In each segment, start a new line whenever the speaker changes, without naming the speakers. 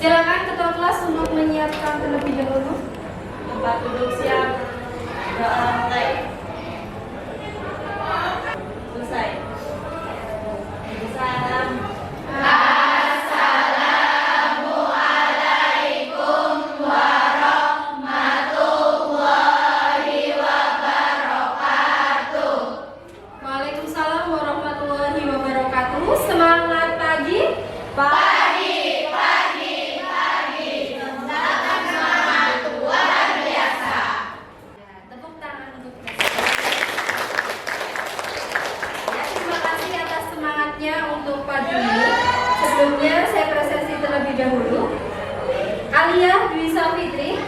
Silakan ketua kelas untuk menyiapkan terlebih dahulu.
Tempat duduk siap. Doa lantai. Selesai. Salam.
Waalaikumsalam warahmatullahi wabarakatuh. Semangat pagi. Tepuk tangan untuk mereka. Ya, terima kasih atas semangatnya untuk pagi ini. Sebelumnya saya presentasi terlebih dahulu. Alia Dwi Safitri,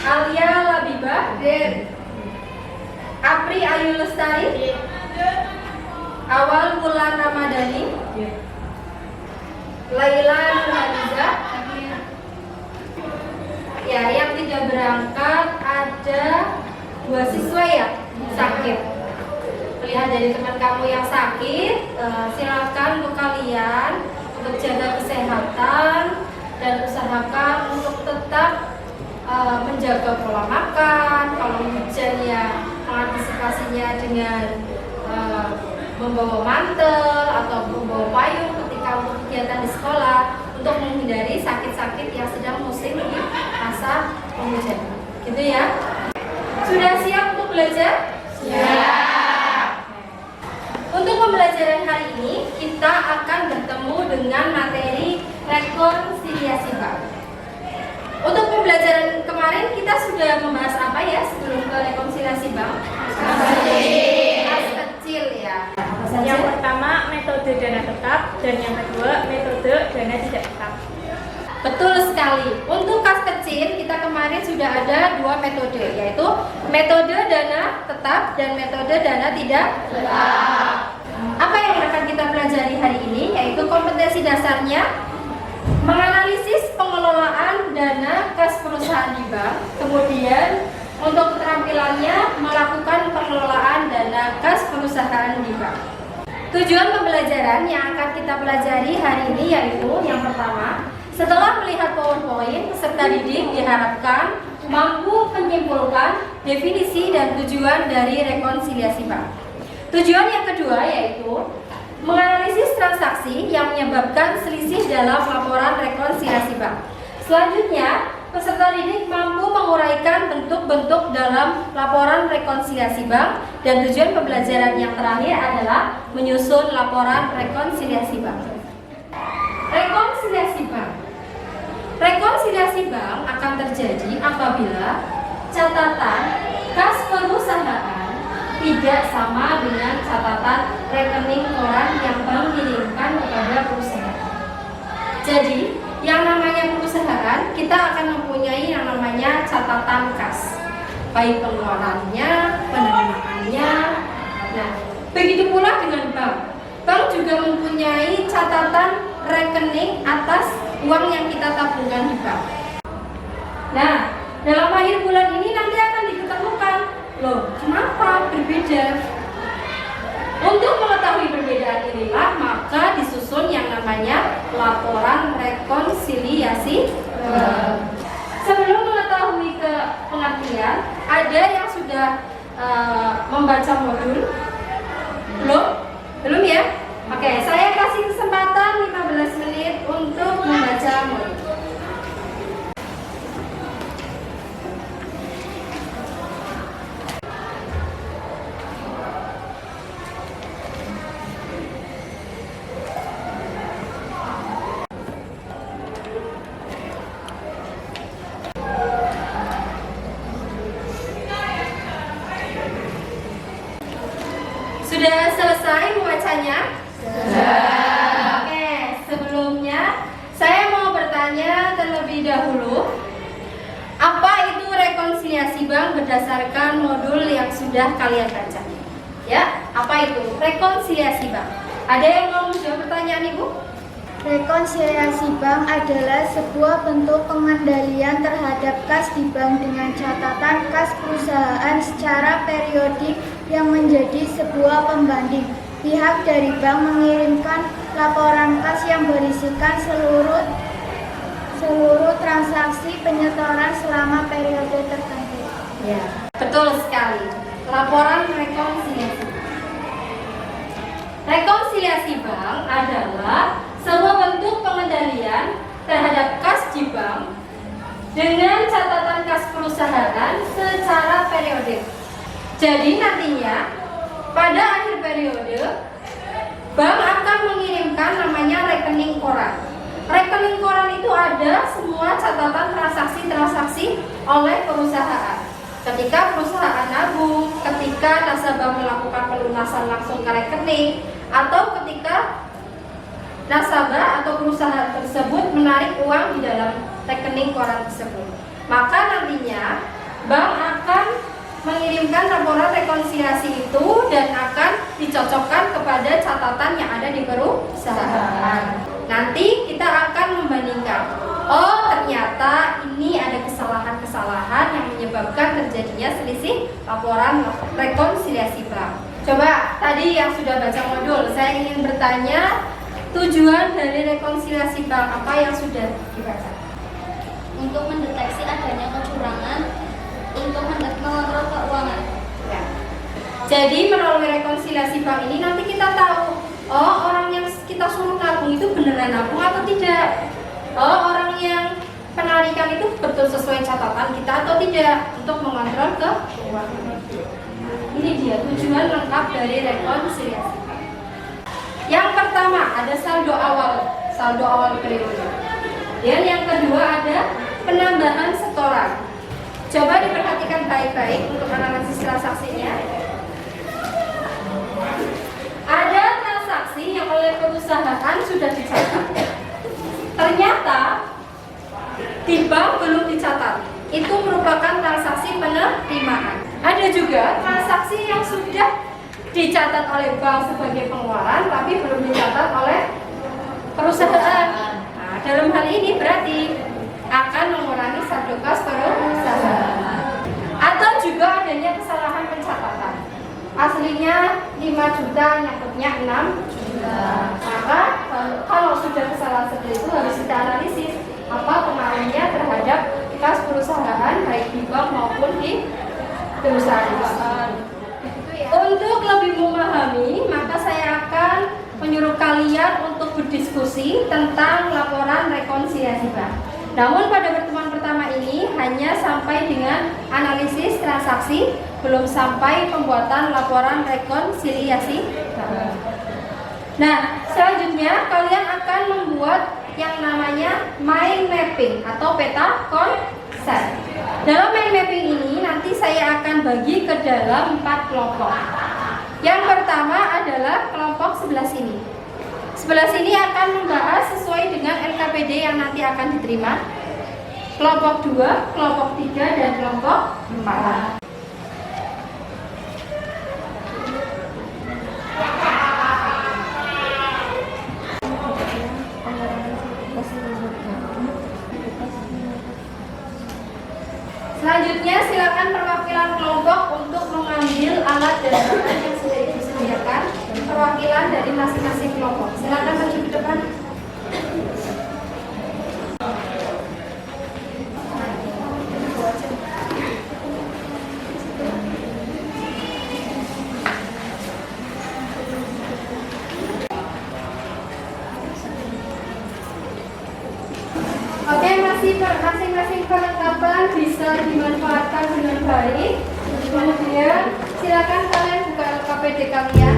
Alia Labibah, Apri Ayu Lestari, Awal Wulan Ramadhani, Laila Nurhaliza. Ya, yang tidak berangkat ada 2 siswa ya sakit. Lihat dari teman kamu yang sakit, silakan untuk kalian untuk jaga kesehatan dan usahakan untuk tetap menjaga pola makan. Kalau hujan ya mengantisipasinya dengan membawa mantel atau membawa payung ketika untuk kegiatan di sekolah untuk menghindari sakit-sakit yang sedang musim di masa penghujan. Gitu ya. Sudah siap untuk belajar?
Siap.
Untuk pembelajaran hari ini kita akan bertemu dengan materi rekonsiliasi bank. Untuk pembelajaran kemarin kita sudah membahas apa ya sebelum ke rekonsiliasi bank? Kas kecil ya.
Yang pertama metode dana tetap dan yang kedua metode dana tidak tetap.
Betul sekali. Untuk kas kecil kita kemarin sudah ada 2 metode, yaitu metode dana tetap dan metode dana tidak tetap. Apa yang akan kita pelajari hari ini yaitu kompetensi dasarnya, menganalisis pengelolaan dana kas perusahaan di bank, kemudian untuk keterampilannya melakukan pengelolaan dana kas perusahaan di bank. Tujuan pembelajaran yang akan kita pelajari hari ini yaitu yang pertama, setelah melihat PowerPoint, peserta didik diharapkan mampu menyimpulkan definisi dan tujuan dari rekonsiliasi bank. Tujuan yang kedua yaitu menganalisis transaksi yang menyebabkan selisih dalam laporan rekonsiliasi bank. Selanjutnya, peserta didik mampu menguraikan bentuk-bentuk dalam laporan rekonsiliasi bank, dan tujuan pembelajaran yang terakhir adalah menyusun laporan rekonsiliasi bank. Rekonsiliasi bank. Rekonsiliasi bank akan terjadi apabila catatan kas perusahaan tidak sama dengan catatan rekening koran yang bank kirimkan kepada perusahaan. Jadi, yang namanya perusahaan, kita akan mempunyai yang namanya catatan kas, baik pengeluarannya, penerimaannya. Nah, begitu pula dengan bank. Bank juga mempunyai catatan rekening atas uang yang kita tabungkan di bank. Nah, dalam akhir bulan ini nanti akan diketemukan, loh, kenapa berbeda? Untuk mengetahui perbedaan inilah maka disusun yang namanya laporan rekonsiliasi. Sebelum mengetahui ke pengertian, ada yang sudah membaca modul? Belum ya? Oke, saya kasih kesempatan 15 menit untuk membaca modul. Sudah selesai membacanya? Sudah. Oke, sebelumnya saya mau bertanya terlebih dahulu, apa itu rekonsiliasi bank berdasarkan modul yang sudah kalian baca? Ya, apa itu rekonsiliasi bank? Ada yang mau menjawab pertanyaan Ibu?
Rekonsiliasi bank adalah sebuah bentuk pengendalian terhadap kas di bank dengan catatan kas perusahaan secara periodik yang menjadi sebuah pembanding. Pihak dari bank mengirimkan laporan kas yang berisikan seluruh seluruh transaksi penyetoran selama periode tertentu.
Ya, betul sekali. Laporan rekonsiliasi. Rekonsiliasi bank adalah sebuah bentuk pengendalian terhadap kas di bank dengan catatan kas perusahaan secara periodik. Jadi nantinya pada akhir periode bank akan mengirimkan namanya rekening koran. Rekening koran itu ada semua catatan transaksi-transaksi oleh perusahaan. Ketika perusahaan nabung, ketika nasabah melakukan pelunasan langsung ke rekening, atau ketika nasabah atau perusahaan tersebut menarik uang di dalam rekening koran tersebut. Maka nantinya bank akan mengirimkan laporan rekonsiliasi itu dan akan dicocokkan kepada catatan yang ada di perusahaan. Nanti kita akan membandingkan, oh ternyata ini ada kesalahan-kesalahan yang menyebabkan terjadinya selisih laporan rekonsiliasi bank. Coba tadi yang sudah baca modul, saya ingin bertanya tujuan dari rekonsiliasi bank apa yang sudah dibaca?
Untuk mendeteksi adanya kecurangan, untuk mengontrol keuangan.
Ya. Jadi melalui rekonsiliasi bank ini nanti kita tahu, oh orang yang kita suruh nabung itu beneran nabung atau tidak. Oh orang yang penarikan itu betul sesuai catatan kita atau tidak, untuk mengontrol keuangan. Ini dia tujuan lengkap dari rekonsiliasi. Yang pertama ada saldo awal periode. Dan yang kedua ada penambahan setoran. Coba diperhatikan baik-baik untuk analisis transaksinya. Ada transaksi yang oleh perusahaan sudah dicatat. Ternyata di bank belum dicatat. Itu merupakan transaksi penerimaan. Ada juga transaksi yang sudah dicatat oleh bank sebagai pengeluaran tapi belum dicatat oleh perusahaan. Nah, dalam hal ini berarti akan mengurangi saldo kas perusahaan. Atau juga adanya kesalahan pencatatan. Aslinya 5 juta, nyangkutnya 6 juta. Maka kalau sudah kesalahan seperti itu harus kita analisis apa pengaruhnya terhadap kas perusahaan baik di bank maupun di perusahaan. Untuk lebih memahami, maka saya akan menyuruh kalian untuk berdiskusi tentang laporan rekonsiliasi bank. Namun pada pertemuan pertama ini hanya sampai dengan analisis transaksi, belum sampai pembuatan laporan rekonsiliasi bank. Nah, selanjutnya kalian akan membuat yang namanya mind mapping atau peta konsep. Dalam mind mapping ini nanti saya akan bagi ke dalam 4 kelompok. Yang pertama adalah kelompok sebelah sini. Sebelah sini akan membahas sesuai dengan LKPD yang nanti akan diterima. Kelompok 2, kelompok 3, dan kelompok 4. Selanjutnya silakan perwakilan kelompok untuk mengambil alat dan bahan yang sudah disediakan, perwakilan dari masing-masing kelompok. Silakan maju ke depan. Oke, masing-masing perlengkapan bisa dimanfaatkan dengan baik. Kemudian silakan kalian buka LKPD kalian.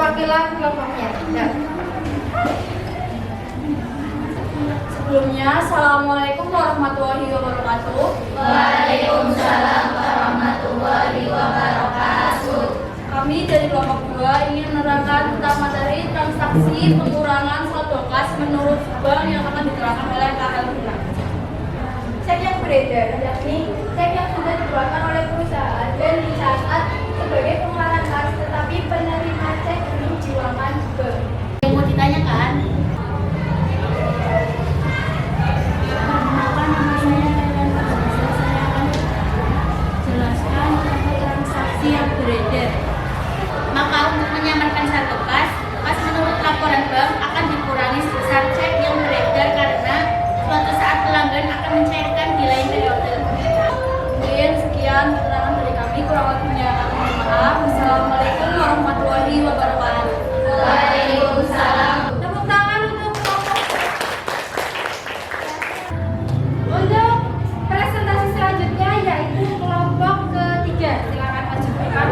perwakilan kelompoknya. Ya.
Sebelumnya, Assalamualaikum warahmatullahi wabarakatuh. Waalaikumsalam warahmatullahi wabarakatuh. Kami dari kelompok 2 ingin menerangkan tentang materi transaksi pengurangan saldo kas menurut bank yang akan diterangkan oleh KL Bilang.
Cek yang beredar, yakni cek yang sudah dikeluarkan oleh perusahaan dan dicatat sebagai pengeluaran kas, tetapi penerima cek belum diuangkan ke.
Yang mau ditanyakan? Perkenalkan, nama saya Karen Fahasa. Saya akan jelaskan tentang transaksi yang beredar. Maka untuk menyamarkan saldo kas menurut laporan bank akan dikurangi sebesar cek yang beredar karena suatu saat pelanggan akan mencairkan di lain periode. Mungkin sekian keterangan dari kami, kurang lebihnya kami mohon maaf. Wassalamualaikum warahmatullahi wabarakatuh. Waalaikumsalam.
Tepuk tangan untuk kelompok. Untuk presentasi selanjutnya yaitu kelompok ketiga. Silakan majukan.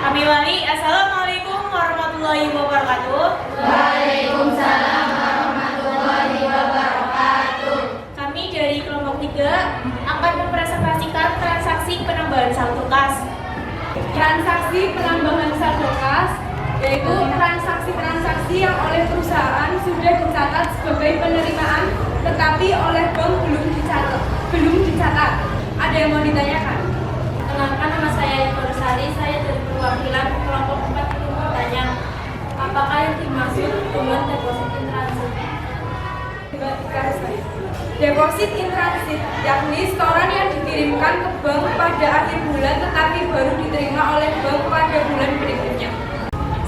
Kami Wali, Assalamualaikum warahmatullahi wabarakatuh.
Waalaikumsalam warahmatullahi wabarakatuh.
Kami dari kelompok 3 akan mempresentasikan transaksi penambahan saldo kas. Transaksi penambahan saldo kas yaitu transaksi-transaksi yang oleh perusahaan sudah dicatat sebagai penerimaan tetapi oleh bank belum dicatat. Ada yang mau ditanyakan?
Kenalkan, nama saya Eko Sari, saya dari perwakilan kelompok 4 itu bertanya, apakah yang dimaksud dengan deposit in transit?
Deposit in transit yakni setoran yang dikirimkan ke bank pada akhir bulan tetapi baru diterima oleh bank pada bulan berikutnya.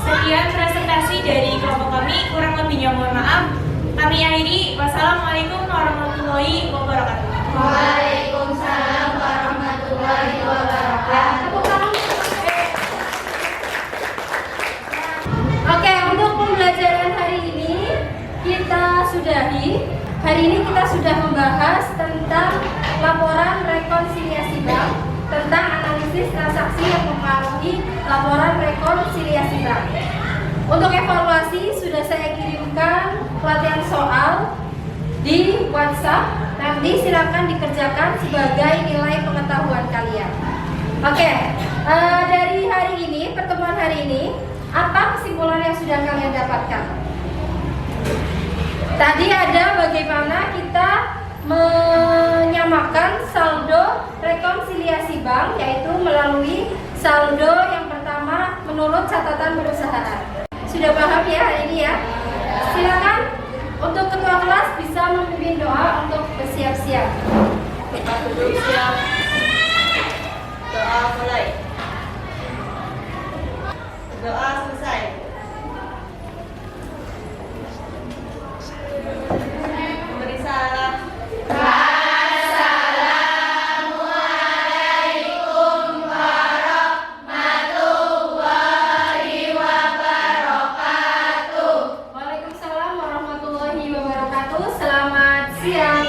Sekian presentasi dari kelompok kami, kurang lebihnya mohon maaf. Kami akhiri. Wassalamualaikum warahmatullahi wabarakatuh.
Waalaikumsalam warahmatullahi wabarakatuh. Tepuk tangan. Oke, untuk pembelajaran hari ini kita sudahi. Hari ini kita sudah membahas tentang laporan rekonsiliasi bank, tentang analisis transaksi yang mempengaruhi laporan rekonsiliasi bank. Untuk evaluasi sudah saya kirimkan pelatihan soal di WhatsApp. Nanti silakan dikerjakan sebagai nilai pengetahuan kalian. Oke, dari hari ini, pertemuan hari ini, apa kesimpulan yang sudah kalian dapatkan? Tadi ada bagaimana kita menyamakan saldo rekonsiliasi bank, yaitu melalui saldo yang pertama menurut catatan perusahaan. Sudah paham ya hari ini ya? Silakan untuk ketua kelas bisa memimpin doa untuk bersiap-siap.
Kita duduk siap. Doa mulai. Doa selesai. Beri salam.
Waalaikumsalam warahmatullahi wabarakatuh. Selamat siang.